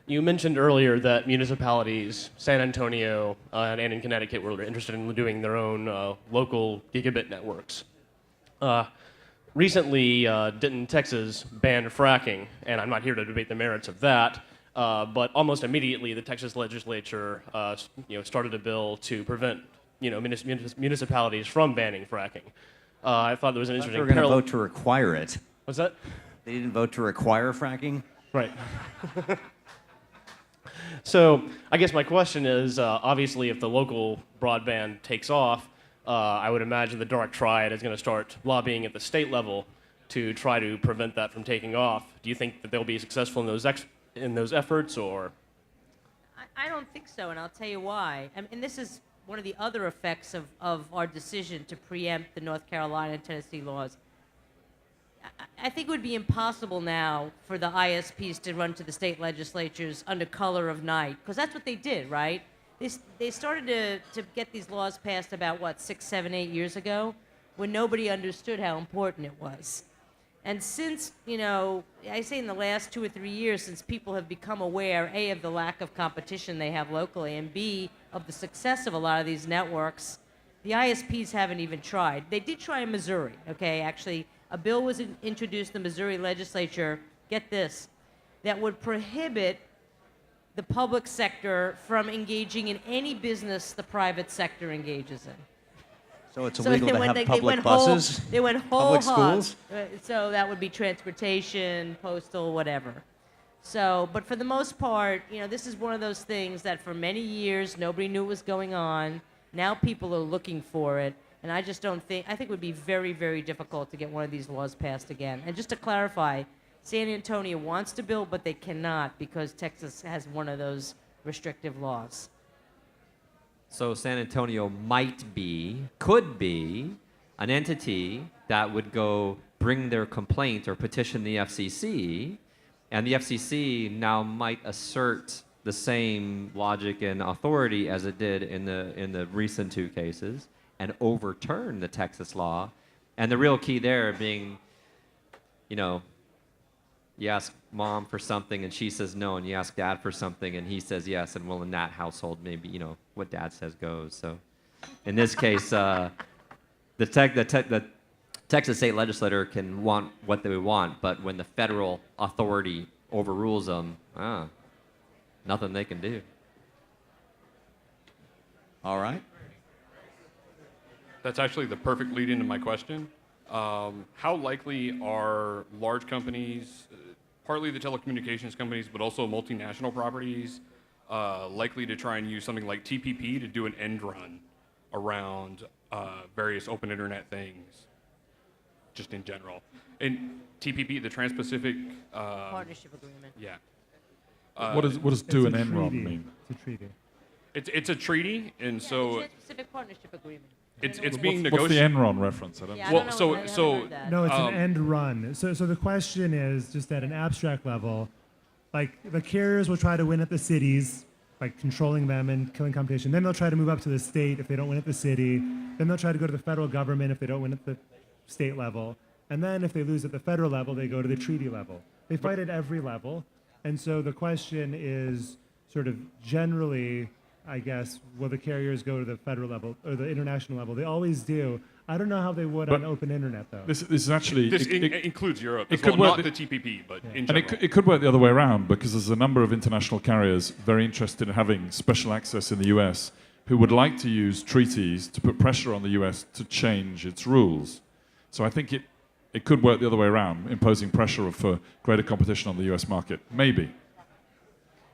You mentioned earlier that municipalities, San Antonio and in Connecticut, were interested in doing their own local gigabit networks. Recently, Denton, Texas banned fracking, and I'm not here to debate the merits of that, but almost immediately the Texas legislature started a bill to prevent municipalities from banning fracking. I thought there was an interesting They were going to vote to require it. What's that? They didn't vote to require fracking? Right. So I guess my question is, obviously, if the local broadband takes off, I would imagine the dark triad is going to start lobbying at the state level to try to prevent that from taking off. Do you think that they'll be successful in those efforts, or? I don't think so, and I'll tell you why. And this is one of the other effects of our decision to preempt the North Carolina and Tennessee laws. I think it would be impossible now for the ISPs to run to the state legislatures under color of night, because that's what they did, right? They started to get these laws passed about, 6, 7, 8 years ago, when nobody understood how important it was. And since, I say in the last 2 or 3 years, since people have become aware, A, of the lack of competition they have locally, and B, of the success of a lot of these networks, the ISPs haven't even tried. They did try in Missouri, okay? Actually, a bill was introduced in the Missouri legislature, get this, that would prohibit the public sector from engaging in any business the private sector engages in. So it's illegal to have public buses? They went whole public schools? So that would be transportation, postal, whatever. So, but for the most part, this is one of those things that for many years nobody knew what was going on. Now people are looking for it. And I just don't think, I think it would be very, very difficult to get one of these laws passed again. And just to clarify, San Antonio wants to build, but they cannot because Texas has one of those restrictive laws. So San Antonio could be an entity that would go bring their complaint or petition the FCC, and the FCC now might assert the same logic and authority as it did in the recent 2 cases, and overturn the Texas law. And the real key there being, you ask mom for something and she says no, and you ask dad for something and he says yes, and well, in that household, maybe, what dad says goes. So in this case, the Texas state legislature can want what they want, but when the federal authority overrules them, nothing they can do. All right. That's actually the perfect lead into my question. How likely are large companies, partly the telecommunications companies, but also multinational properties, likely to try and use something like TPP to do an end run around various open internet things, just in general? And TPP, the Trans-Pacific Partnership Agreement. Yeah. What does do an end run mean? It's a treaty. It's a treaty, and so Trans-Pacific Partnership Agreement. it's being What's the negotiated. Enron reference? I don't Yeah, I Well, don't so- know, I haven't so- heard that. No, it's an end run. So the question is just at an abstract level, like the carriers will try to win at the cities by controlling them and killing competition. Then they'll try to move up to the state if they don't win at the city. Then they'll try to go to the federal government if they don't win at the state level. And then if they lose at the federal level, they go to the treaty level. They fight at every level. And so the question is sort of generally, I guess, will the carriers go to the federal level or the international level? They always do. I don't know how they would on open internet, though. This is actually... This includes Europe it as well, could work not the TPP, but in And general. it could work the other way around, because there's a number of international carriers very interested in having special access in the US who would like to use treaties to put pressure on the US to change its rules. So I think it could work the other way around, imposing pressure for greater competition on the US market. Maybe.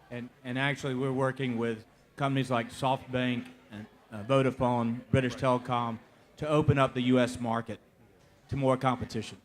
And actually, we're working with companies like SoftBank and Vodafone, British Telecom, to open up the U.S. market to more competition.